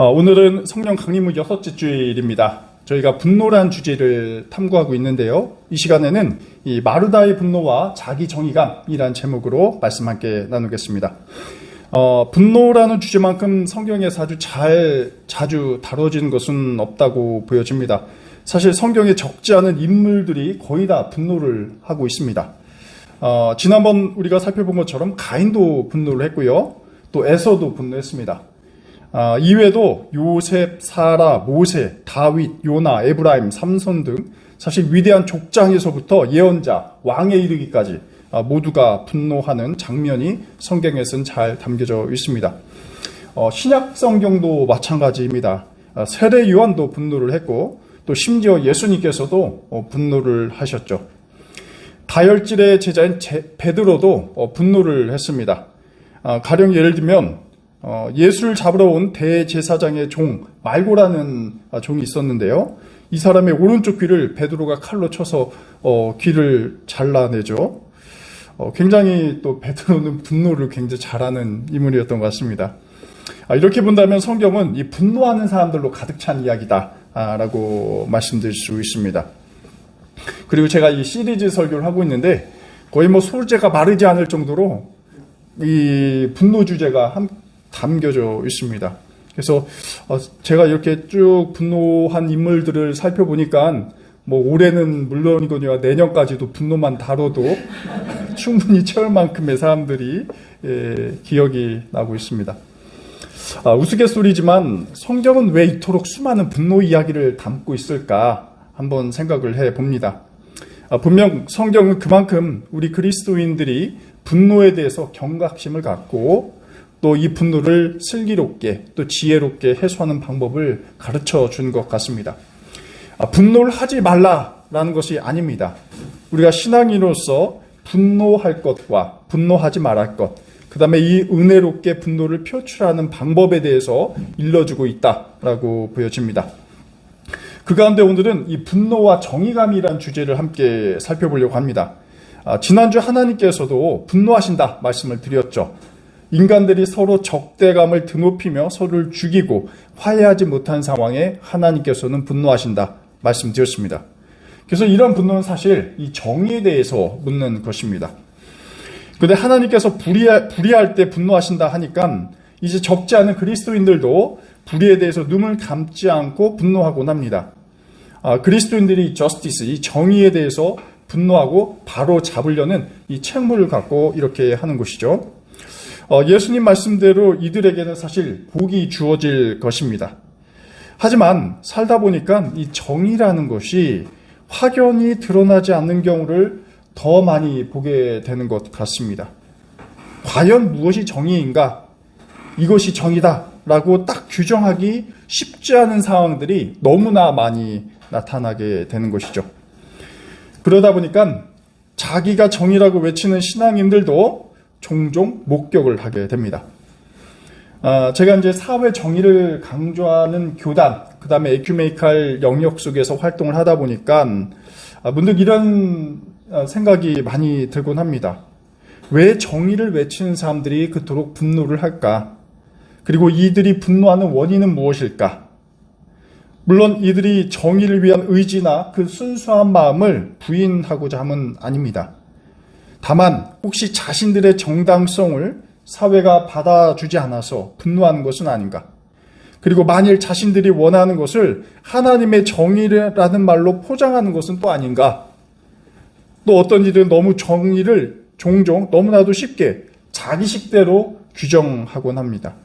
오늘은 성령 강림의 6째 주일입니다. 저희가 분노란 주제를 탐구하고 있는데요. 이 시간에는 이 마르다의 분노와 자기 정의감이란 제목으로 말씀 함께 나누겠습니다. 분노라는 주제만큼 성경에서 자주 다뤄지는 것은 없다고 보여집니다. 사실 성경에 적지 않은 인물들이 거의 다 분노를 하고 있습니다. 지난번 우리가 살펴본 것처럼 가인도 분노를 했고요. 또 에서도 분노했습니다. 이외에도 요셉, 사라, 모세, 다윗, 요나, 에브라임, 삼손 등 사실 위대한 족장에서부터 예언자, 왕에 이르기까지 모두가 분노하는 장면이 성경에서는 잘 담겨져 있습니다. 신약 성경도 마찬가지입니다. 세례 요한도 분노를 했고 또 심지어 예수님께서도 분노를 하셨죠. 다혈질의 제자인 베드로도 분노를 했습니다. 가령 예를 들면 예수를 잡으러 온 대제사장의 종 말고라는 종이 있었는데요. 이 사람의 오른쪽 귀를 베드로가 칼로 쳐서 귀를 잘라내죠. 굉장히 또 베드로는 분노를 굉장히 잘하는 인물이었던 것 같습니다. 이렇게 본다면 성경은 이 분노하는 사람들로 가득 찬 이야기다라고 말씀드릴 수 있습니다. 그리고 제가 이 시리즈 설교를 하고 있는데 거의 소재가 마르지 않을 정도로 이 분노 주제가 담겨져 있습니다. 그래서 제가 이렇게 쭉 분노한 인물들을 살펴보니까 올해는 물론이거니와 내년까지도 분노만 다뤄도 충분히 채울 만큼의 사람들이 기억이 나고 있습니다. 우스갯소리지만 성경은 왜 이토록 수많은 분노 이야기를 담고 있을까 한번 생각을 해봅니다. 분명 성경은 그만큼 우리 그리스도인들이 분노에 대해서 경각심을 갖고 또 이 분노를 슬기롭게 또 지혜롭게 해소하는 방법을 가르쳐 준 것 같습니다. 분노를 하지 말라라는 것이 아닙니다. 우리가 신앙인으로서 분노할 것과 분노하지 말할 것, 그 다음에 이 은혜롭게 분노를 표출하는 방법에 대해서 일러주고 있다라고 보여집니다. 그 가운데 오늘은 이 분노와 정의감이라는 주제를 함께 살펴보려고 합니다. 지난주 하나님께서도 분노하신다 말씀을 드렸죠. 인간들이 서로 적대감을 드높이며 서로를 죽이고 화해하지 못한 상황에 하나님께서는 분노하신다 말씀드렸습니다. 그래서 이런 분노는 사실 이 정의에 대해서 묻는 것입니다. 그런데 하나님께서 불의할 때 분노하신다 하니까 이제 적지 않은 그리스도인들도 불의에 대해서 눈을 감지 않고 분노하곤 합니다. 그리스도인들이 저스티스, 이 정의에 대해서 분노하고 바로 잡으려는 이 책무를 갖고 이렇게 하는 것이죠. 예수님 말씀대로 이들에게는 사실 복이 주어질 것입니다. 하지만 살다 보니까 이 정의라는 것이 확연히 드러나지 않는 경우를 더 많이 보게 되는 것 같습니다. 과연 무엇이 정의인가? 이것이 정의다라고 딱 규정하기 쉽지 않은 상황들이 너무나 많이 나타나게 되는 것이죠. 그러다 보니까 자기가 정의라고 외치는 신앙인들도 종종 목격을 하게 됩니다. 제가 이제 사회 정의를 강조하는 교단, 그 다음에 에큐메니칼 영역 속에서 활동을 하다 보니까 문득 이런 생각이 많이 들곤 합니다. 왜 정의를 외치는 사람들이 그토록 분노를 할까? 그리고 이들이 분노하는 원인은 무엇일까? 물론 이들이 정의를 위한 의지나 그 순수한 마음을 부인하고자 함은 아닙니다. 다만 혹시 자신들의 정당성을 사회가 받아주지 않아서 분노하는 것은 아닌가? 그리고 만일 자신들이 원하는 것을 하나님의 정의라는 말로 포장하는 것은 또 아닌가? 또 어떤 이들은 너무 정의를 종종 너무나도 쉽게 자기식대로 규정하곤 합니다.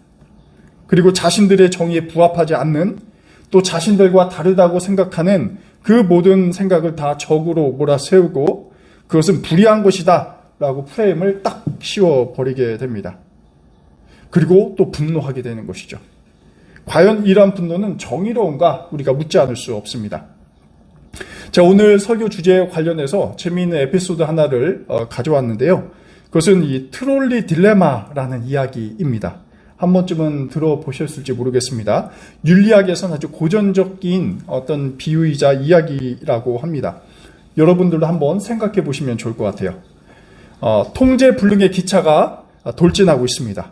그리고 자신들의 정의에 부합하지 않는 또 자신들과 다르다고 생각하는 그 모든 생각을 다 적으로 몰아세우고 그것은 불의한 것이다 라고 프레임을 딱 씌워버리게 됩니다. 그리고 또 분노하게 되는 것이죠. 과연 이러한 분노는 정의로운가 우리가 묻지 않을 수 없습니다. 자, 오늘 설교 주제에 관련해서 재미있는 에피소드 하나를 가져왔는데요. 그것은 이 트롤리 딜레마라는 이야기입니다. 한 번쯤은 들어보셨을지 모르겠습니다. 윤리학에서는 아주 고전적인 어떤 비유이자 이야기라고 합니다. 여러분들도 한번 생각해 보시면 좋을 것 같아요. 통제 불능의 기차가 돌진하고 있습니다.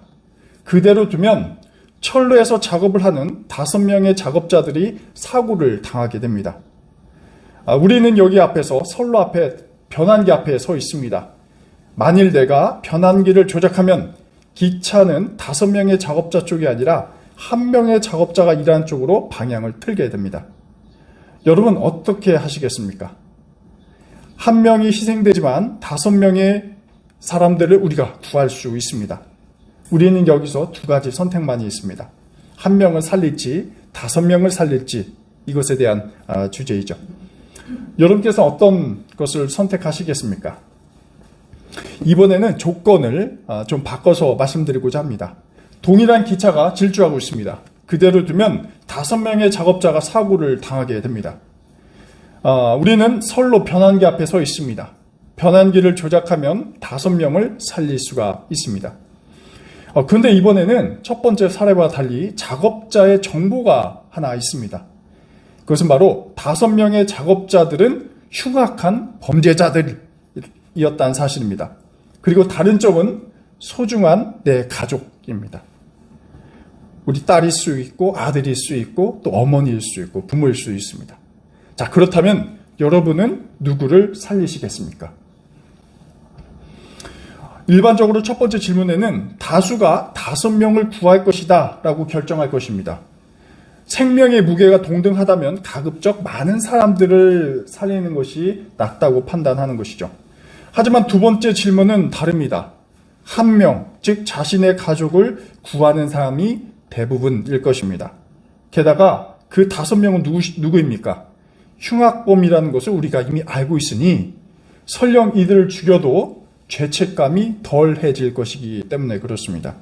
그대로 두면 철로에서 작업을 하는 5명의 작업자들이 사고를 당하게 됩니다. 우리는 여기 앞에서 선로 앞에 변환기 앞에 서 있습니다. 만일 내가 변환기를 조작하면 기차는 5명의 작업자 쪽이 아니라 1명의 작업자가 일하는 쪽으로 방향을 틀게 됩니다. 여러분 어떻게 하시겠습니까? 1명이 희생되지만 5명의 사람들을 우리가 구할 수 있습니다. 우리는 여기서 2가지 선택만이 있습니다. 1명을 살릴지 5명을 살릴지, 이것에 대한 주제이죠. 여러분께서 어떤 것을 선택하시겠습니까? 이번에는 조건을 좀 바꿔서 말씀드리고자 합니다. 동일한 기차가 질주하고 있습니다. 그대로 두면 5명의 작업자가 사고를 당하게 됩니다. 우리는 선로 변환기 앞에 서 있습니다. 변환기를 조작하면 5명을 살릴 수가 있습니다. 그런데 이번에는 첫 번째 사례와 달리 작업자의 정보가 하나 있습니다. 그것은 바로 5명의 작업자들은 흉악한 범죄자들이었다는 사실입니다. 그리고 다른 쪽은 소중한 내 가족입니다. 우리 딸일 수 있고 아들일 수 있고 또 어머니일 수 있고 부모일 수 있습니다. 자, 그렇다면 여러분은 누구를 살리시겠습니까? 일반적으로 첫 번째 질문에는 다수가 5명을 구할 것이다 라고 결정할 것입니다. 생명의 무게가 동등하다면 가급적 많은 사람들을 살리는 것이 낫다고 판단하는 것이죠. 하지만 두 번째 질문은 다릅니다. 1명, 즉 자신의 가족을 구하는 사람이 대부분일 것입니다. 게다가 그 5명은 누구입니까? 흉악범이라는 것을 우리가 이미 알고 있으니 설령 이들을 죽여도 죄책감이 덜해질 것이기 때문에 그렇습니다.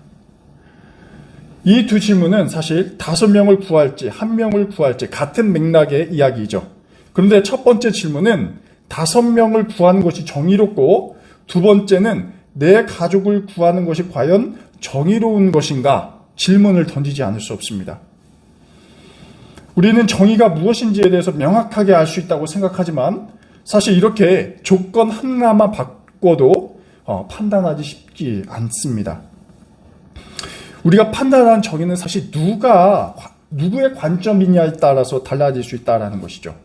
이 두 질문은 사실 5명을 구할지 1명을 구할지 같은 맥락의 이야기이죠. 그런데 첫 번째 질문은 5명을 구하는 것이 정의롭고, 두 번째는 내 가족을 구하는 것이 과연 정의로운 것인가 질문을 던지지 않을 수 없습니다. 우리는 정의가 무엇인지에 대해서 명확하게 알 수 있다고 생각하지만 사실 이렇게 조건 하나만 바꿔도 판단하기 쉽지 않습니다. 우리가 판단하는 정의는 사실 누구의 관점이냐에 따라서 달라질 수 있다는 것이죠.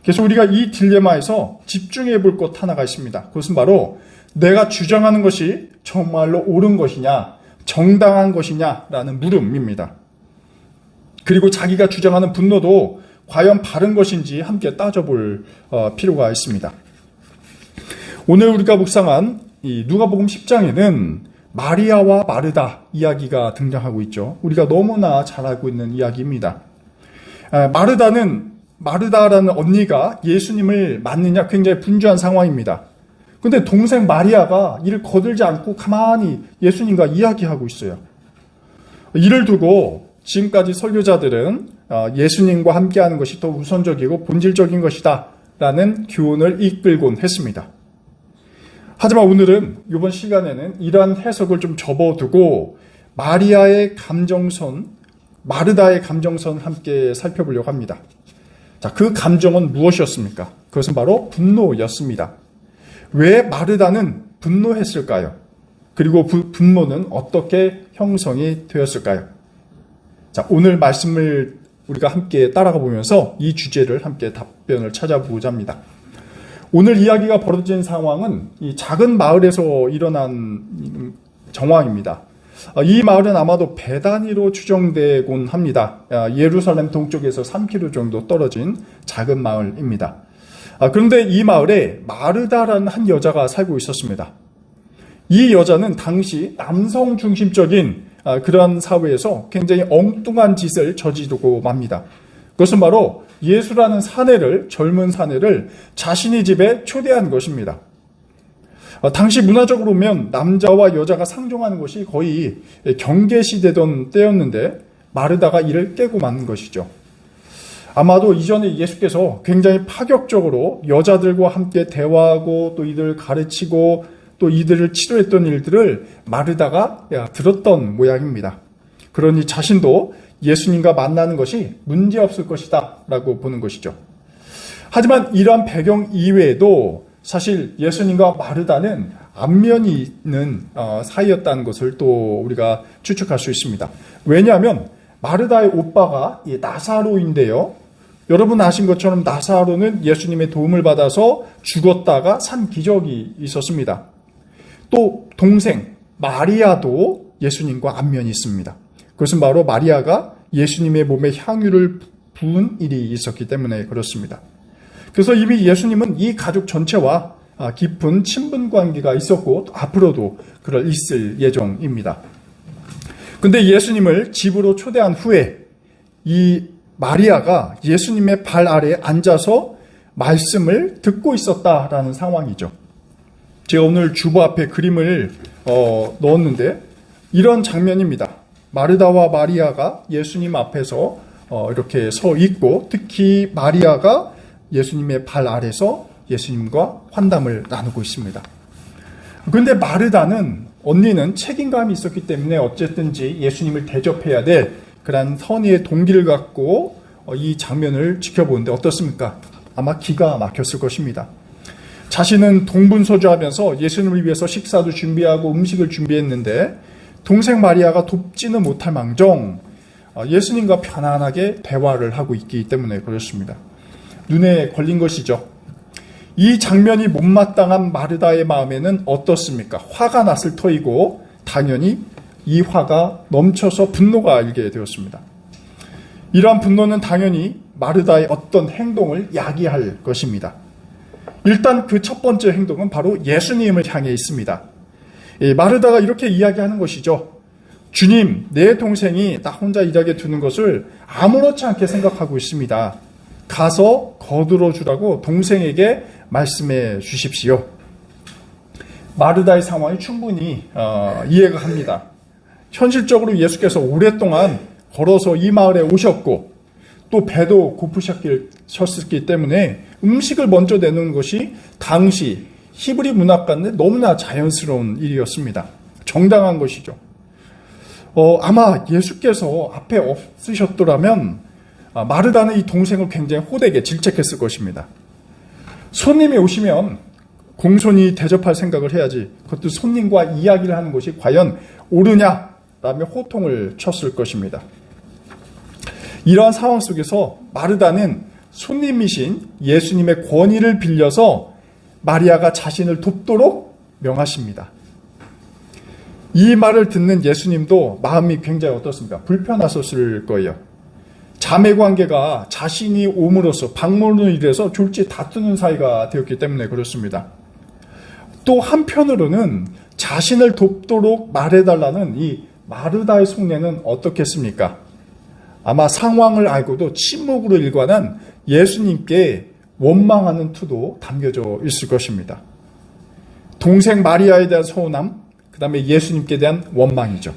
그래서 우리가 이 딜레마에서 집중해 볼 것 하나가 있습니다. 그것은 바로 내가 주장하는 것이 정말로 옳은 것이냐, 정당한 것이냐라는 물음입니다. 그리고 자기가 주장하는 분노도 과연 바른 것인지 함께 따져볼 필요가 있습니다. 오늘 우리가 묵상한 이 누가복음 10장에는 마리아와 마르다 이야기가 등장하고 있죠. 우리가 너무나 잘 알고 있는 이야기입니다. 마르다라는 언니가 예수님을 맞느냐 굉장히 분주한 상황입니다. 근데 동생 마리아가 이를 거들지 않고 가만히 예수님과 이야기하고 있어요. 이를 두고 지금까지 설교자들은 예수님과 함께하는 것이 더 우선적이고 본질적인 것이다 라는 교훈을 이끌곤 했습니다. 하지만 오늘은 이번 시간에는 이러한 해석을 좀 접어두고 마리아의 감정선, 마르다의 감정선 함께 살펴보려고 합니다. 자, 그 감정은 무엇이었습니까? 그것은 바로 분노였습니다. 왜 마르다는 분노했을까요? 그리고 그 분노는 어떻게 형성이 되었을까요? 자, 오늘 말씀을 우리가 함께 따라가 보면서 이 주제를 함께 답변을 찾아보고자 합니다. 오늘 이야기가 벌어진 상황은 이 작은 마을에서 일어난 정황입니다. 이 마을은 아마도 베다니로 추정되곤 합니다. 예루살렘 동쪽에서 3km 정도 떨어진 작은 마을입니다. 그런데 이 마을에 마르다라는 한 여자가 살고 있었습니다. 이 여자는 당시 남성 중심적인 그러한 사회에서 굉장히 엉뚱한 짓을 저지르고 맙니다. 그것은 바로 예수라는 젊은 사내를 자신의 집에 초대한 것입니다. 당시 문화적으로 보면 남자와 여자가 상종하는 것이 거의 경계시되던 때였는데 마르다가 이를 깨고 마는 것이죠. 아마도 이전에 예수께서 굉장히 파격적으로 여자들과 함께 대화하고 또 이들을 가르치고 또 이들을 치료했던 일들을 마르다가 들었던 모양입니다. 그러니 자신도 예수님과 만나는 것이 문제없을 것이다 라고 보는 것이죠. 하지만 이러한 배경 이외에도 사실 예수님과 마르다는 안면이 있는 사이였다는 것을 또 우리가 추측할 수 있습니다. 왜냐하면 마르다의 오빠가 나사로인데요. 여러분 아신 것처럼 나사로는 예수님의 도움을 받아서 죽었다가 산 기적이 있었습니다. 또 동생 마리아도 예수님과 안면이 있습니다. 그것은 바로 마리아가 예수님의 몸에 향유를 부은 일이 있었기 때문에 그렇습니다. 그래서 이미 예수님은 이 가족 전체와 깊은 친분 관계가 있었고 앞으로도 그럴 있을 예정입니다. 근데 예수님을 집으로 초대한 후에 이 마리아가 예수님의 발 아래에 앉아서 말씀을 듣고 있었다라는 상황이죠. 제가 오늘 주보 앞에 그림을 넣었는데 이런 장면입니다. 마르다와 마리아가 예수님 앞에서 이렇게 서 있고 특히 마리아가 예수님의 발 아래서 예수님과 환담을 나누고 있습니다. 그런데 마르다는 언니는 책임감이 있었기 때문에 어쨌든지 예수님을 대접해야 될 그런 선의의 동기를 갖고 이 장면을 지켜보는데 어떻습니까? 아마 기가 막혔을 것입니다. 자신은 동분서주하면서 예수님을 위해서 식사도 준비하고 음식을 준비했는데 동생 마리아가 돕지는 못할 망정 예수님과 편안하게 대화를 하고 있기 때문에 그렇습니다. 눈에 걸린 것이죠. 이 장면이 못마땅한 마르다의 마음에는 어떻습니까? 화가 났을 터이고 당연히 이 화가 넘쳐서 분노가 일게 되었습니다. 이러한 분노는 당연히 마르다의 어떤 행동을 야기할 것입니다. 일단 그 첫 번째 행동은 바로 예수님을 향해 있습니다. 마르다가 이렇게 이야기하는 것이죠. 주님, 내 동생이 나 혼자 일하게 두는 것을 아무렇지 않게 생각하고 있습니다. 가서 거들어 주라고 동생에게 말씀해 주십시오. 마르다의 상황이 충분히 이해가 갑니다. 현실적으로 예수께서 오랫동안 걸어서 이 마을에 오셨고 또 배도 고프셨기 때문에 음식을 먼저 내놓는 것이 당시 히브리 문화 가운데 너무나 자연스러운 일이었습니다. 정당한 것이죠. 아마 예수께서 앞에 없으셨더라면 마르다는 이 동생을 굉장히 호되게 질책했을 것입니다. 손님이 오시면 공손히 대접할 생각을 해야지 그것도 손님과 이야기를 하는 것이 과연 옳으냐라며 호통을 쳤을 것입니다. 이러한 상황 속에서 마르다는 손님이신 예수님의 권위를 빌려서 마리아가 자신을 돕도록 명하십니다. 이 말을 듣는 예수님도 마음이 굉장히 어떻습니까? 불편하셨을 거예요. 자매 관계가 자신이 옴으로써 방문으로 인해서 졸지 다투는 사이가 되었기 때문에 그렇습니다. 또 한편으로는 자신을 돕도록 말해달라는 이 마르다의 속내는 어떻겠습니까? 아마 상황을 알고도 침묵으로 일관한 예수님께 원망하는 투도 담겨져 있을 것입니다. 동생 마리아에 대한 서운함, 그 다음에 예수님께 대한 원망이죠.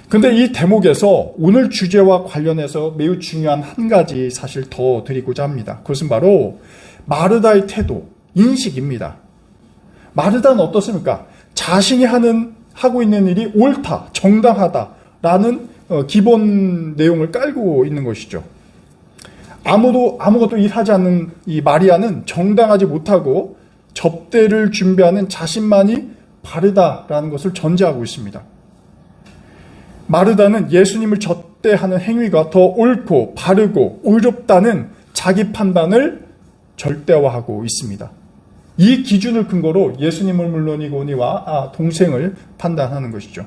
근데 이 대목에서 오늘 주제와 관련해서 매우 중요한 한 가지 사실 더 드리고자 합니다. 그것은 바로 마르다의 태도, 인식입니다. 마르다는 어떻습니까? 자신이 하고 있는 일이 옳다, 정당하다라는 기본 내용을 깔고 있는 것이죠. 아무것도 일하지 않는 이 마리아는 정당하지 못하고 접대를 준비하는 자신만이 바르다라는 것을 전제하고 있습니다. 마르다는 예수님을 접대하는 행위가 더 옳고 바르고 의롭다는 자기 판단을 절대화하고 있습니다. 이 기준을 근거로 예수님을 물론이거니와 동생을 판단하는 것이죠.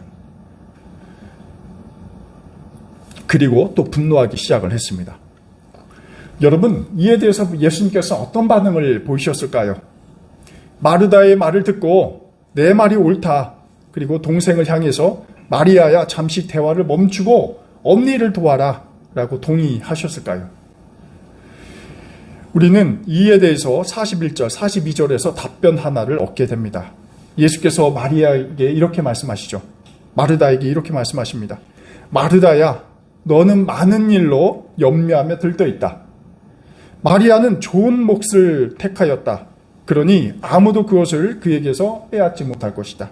그리고 또 분노하기 시작을 했습니다. 여러분, 이에 대해서 예수님께서 어떤 반응을 보이셨을까요? 마르다의 말을 듣고 내 말이 옳다. 그리고 동생을 향해서 마리아야 잠시 대화를 멈추고 언니를 도와라 라고 동의하셨을까요? 우리는 이에 대해서 41절, 42절에서 답변 하나를 얻게 됩니다. 예수께서 마리아에게 이렇게 말씀하시죠. 마르다에게 이렇게 말씀하십니다. 마르다야, 너는 많은 일로 염려하며 들떠있다. 마리아는 좋은 몫을 택하였다. 그러니 아무도 그것을 그에게서 빼앗지 못할 것이다.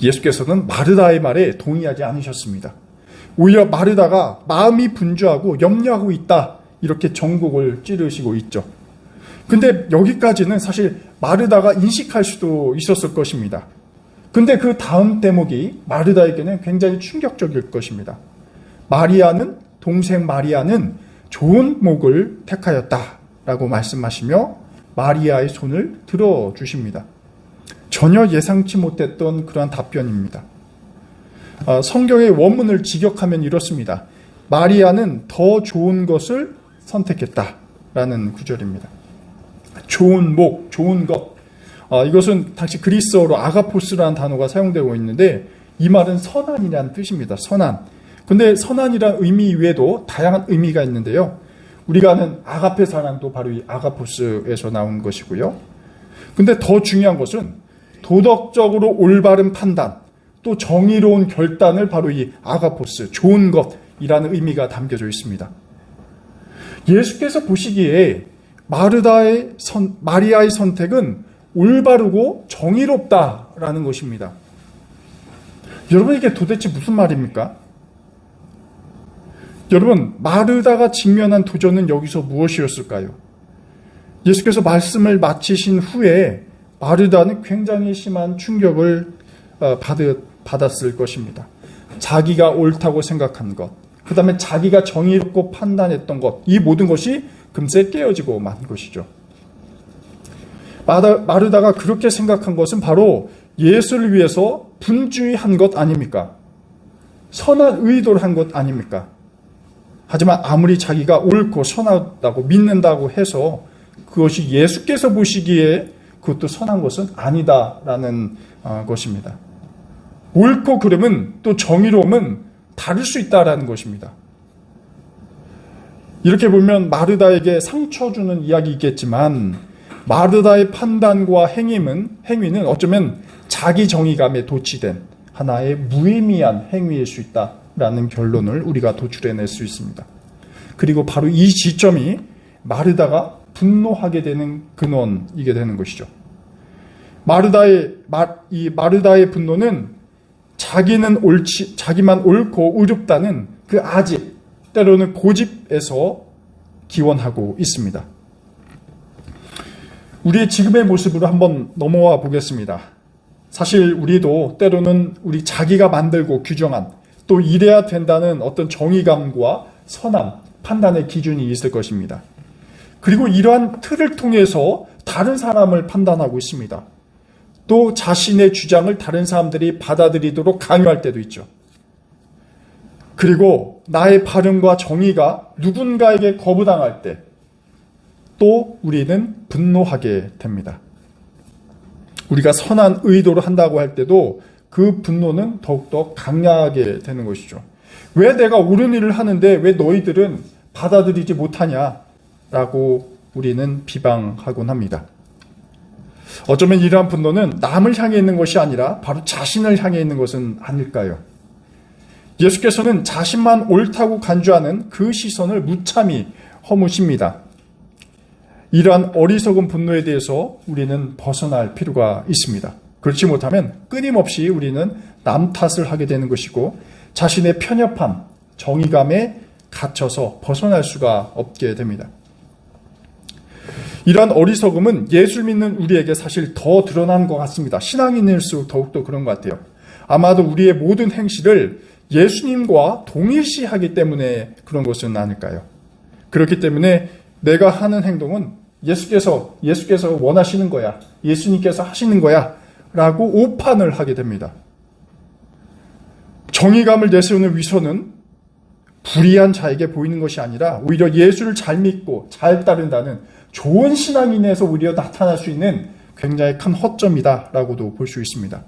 예수께서는 마르다의 말에 동의하지 않으셨습니다. 오히려 마르다가 마음이 분주하고 염려하고 있다. 이렇게 전곡을 찌르시고 있죠. 근데 여기까지는 사실 마르다가 인식할 수도 있었을 것입니다. 근데 그 다음 대목이 마르다에게는 굉장히 충격적일 것입니다. 동생 마리아는 좋은 목을 택하였다라고 말씀하시며 마리아의 손을 들어주십니다. 전혀 예상치 못했던 그러한 답변입니다. 성경의 원문을 직역하면 이렇습니다. 마리아는 더 좋은 것을 선택했다라는 구절입니다. 좋은 목, 좋은 것. 이것은 당시 그리스어로 아가포스라는 단어가 사용되고 있는데 이 말은 선한이라는 뜻입니다. 선한. 근데 선한이라는 의미 외에도 다양한 의미가 있는데요. 우리가 아는 아가페 사랑도 바로 이 아가포스에서 나온 것이고요. 근데 더 중요한 것은 도덕적으로 올바른 판단, 또 정의로운 결단을 바로 이 아가포스, 좋은 것이라는 의미가 담겨져 있습니다. 예수께서 보시기에 마리아의 선택은 올바르고 정의롭다라는 것입니다. 여러분, 이게 도대체 무슨 말입니까? 여러분, 마르다가 직면한 도전은 여기서 무엇이었을까요? 예수께서 말씀을 마치신 후에 마르다는 굉장히 심한 충격을 받았을 것입니다. 자기가 옳다고 생각한 것, 그 다음에 자기가 정의롭고 판단했던 것, 이 모든 것이 금세 깨어지고 만 것이죠. 마르다가 그렇게 생각한 것은 바로 예수를 위해서 분주히 한 것 아닙니까? 선한 의도를 한 것 아닙니까? 하지만 아무리 자기가 옳고 선하다고 믿는다고 해서 그것이 예수께서 보시기에 그것도 선한 것은 아니다라는 것입니다. 옳고 그름은 또 정의로움은 다를 수 있다라는 것입니다. 이렇게 보면 마르다에게 상처 주는 이야기이겠지만 마르다의 판단과 행위는 어쩌면 자기 정의감에 도취된 하나의 무의미한 행위일 수 있다라는 결론을 우리가 도출해낼 수 있습니다. 그리고 바로 이 지점이 마르다가 분노하게 되는 근원이게 되는 것이죠. 마르다의 분노는 자기만 옳고 의롭다는 그 아집, 때로는 고집에서 기원하고 있습니다. 우리의 지금의 모습으로 한번 넘어와 보겠습니다. 사실 우리도 때로는 우리 자기가 만들고 규정한 또 이래야 된다는 어떤 정의감과 선함, 판단의 기준이 있을 것입니다. 그리고 이러한 틀을 통해서 다른 사람을 판단하고 있습니다. 또 자신의 주장을 다른 사람들이 받아들이도록 강요할 때도 있죠. 그리고 나의 발언과 정의가 누군가에게 거부당할 때 또 우리는 분노하게 됩니다. 우리가 선한 의도로 한다고 할 때도 그 분노는 더욱더 강하게 되는 것이죠. 왜 내가 옳은 일을 하는데 왜 너희들은 받아들이지 못하냐라고 우리는 비방하곤 합니다. 어쩌면 이러한 분노는 남을 향해 있는 것이 아니라 바로 자신을 향해 있는 것은 아닐까요? 예수께서는 자신만 옳다고 간주하는 그 시선을 무참히 허무십니다. 이러한 어리석은 분노에 대해서 우리는 벗어날 필요가 있습니다. 그렇지 못하면 끊임없이 우리는 남 탓을 하게 되는 것이고 자신의 편협함, 정의감에 갇혀서 벗어날 수가 없게 됩니다. 이러한 어리석음은 예수 믿는 우리에게 사실 더 드러난 것 같습니다. 신앙인일수록 더욱더 그런 것 같아요. 아마도 우리의 모든 행실을 예수님과 동일시하기 때문에 그런 것은 아닐까요? 그렇기 때문에 내가 하는 행동은 예수께서 원하시는 거야, 예수님께서 하시는 거야 라고 오판을 하게 됩니다. 정의감을 내세우는 위선은 불의한 자에게 보이는 것이 아니라 오히려 예수를 잘 믿고 잘 따른다는 좋은 신앙인에서 오히려 나타날 수 있는 굉장히 큰 허점이다라고도 볼 수 있습니다.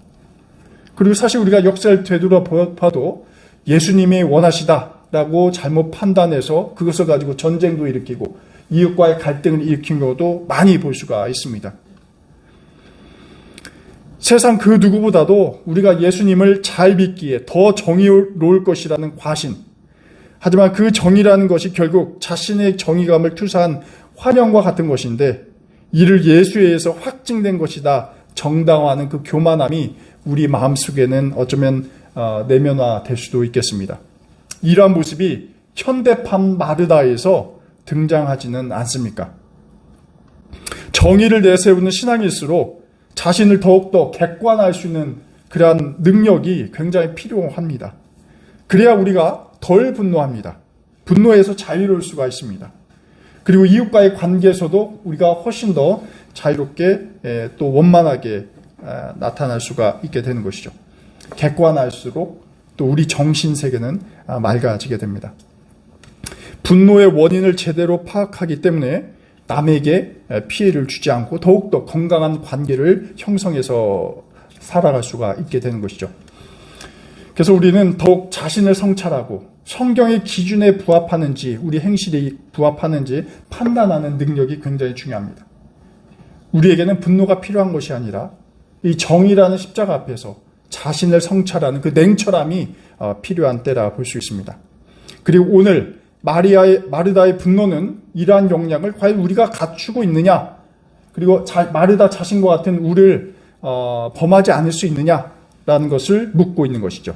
그리고 사실 우리가 역사를 되돌아봐도 예수님이 원하시다라고 잘못 판단해서 그것을 가지고 전쟁도 일으키고 이웃과의 갈등을 일으킨 경우도 많이 볼 수가 있습니다. 세상 그 누구보다도 우리가 예수님을 잘 믿기에 더 정의로울 것이라는 과신, 하지만 그 정의라는 것이 결국 자신의 정의감을 투사한 환영과 같은 것인데 이를 예수에 의해서 확증된 것이다 정당화하는 그 교만함이 우리 마음속에는 어쩌면 내면화될 수도 있겠습니다. 이러한 모습이 현대판 마르다에서 등장하지는 않습니까? 정의를 내세우는 신앙일수록 자신을 더욱더 객관화할 수 있는 그러한 능력이 굉장히 필요합니다. 그래야 우리가 덜 분노합니다. 분노에서 자유로울 수가 있습니다. 그리고 이웃과의 관계에서도 우리가 훨씬 더 자유롭게 또 원만하게 나타날 수가 있게 되는 것이죠. 객관할수록 또 우리 정신세계는 맑아지게 됩니다. 분노의 원인을 제대로 파악하기 때문에 남에게 피해를 주지 않고 더욱더 건강한 관계를 형성해서 살아갈 수가 있게 되는 것이죠. 그래서 우리는 더욱 자신을 성찰하고 성경의 기준에 부합하는지 우리 행실이 부합하는지 판단하는 능력이 굉장히 중요합니다. 우리에게는 분노가 필요한 것이 아니라 이 정의라는 십자가 앞에서 자신을 성찰하는 그 냉철함이 필요한 때라 볼 수 있습니다. 그리고 오늘 마르다의 분노는 이러한 역량을 과연 우리가 갖추고 있느냐, 그리고 마르다 자신과 같은 우를 범하지 않을 수 있느냐라는 것을 묻고 있는 것이죠.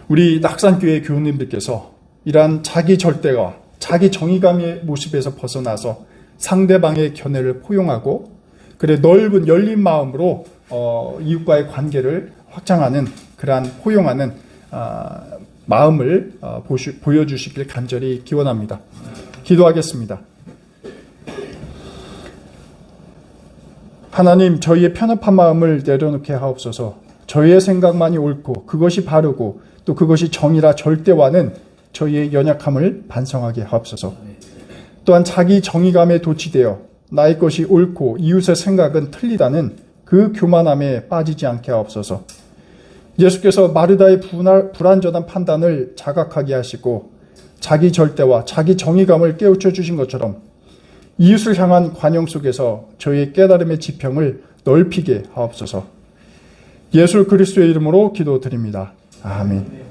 우리 낙산교회 교우님들께서 이러한 자기 절대와 자기 정의감의 모습에서 벗어나서 상대방의 견해를 포용하고 그래 넓은 열린 마음으로 이웃과의 관계를 확장하는 그러한 포용하는 마음을 보여주시길 간절히 기원합니다. 기도하겠습니다. 하나님, 저희의 편협한 마음을 내려놓게 하옵소서. 저희의 생각만이 옳고 그것이 바르고 또 그것이 정의라 절대와는 저희의 연약함을 반성하게 하옵소서. 또한 자기 정의감에 도취되어 나의 것이 옳고 이웃의 생각은 틀리다는 그 교만함에 빠지지 않게 하옵소서. 예수께서 마르다의 불완전한 판단을 자각하게 하시고 자기 절대와 자기 정의감을 깨우쳐 주신 것처럼 이웃을 향한 관용 속에서 저희의 깨달음의 지평을 넓히게 하옵소서. 예수 그리스도의 이름으로 기도드립니다. 아멘.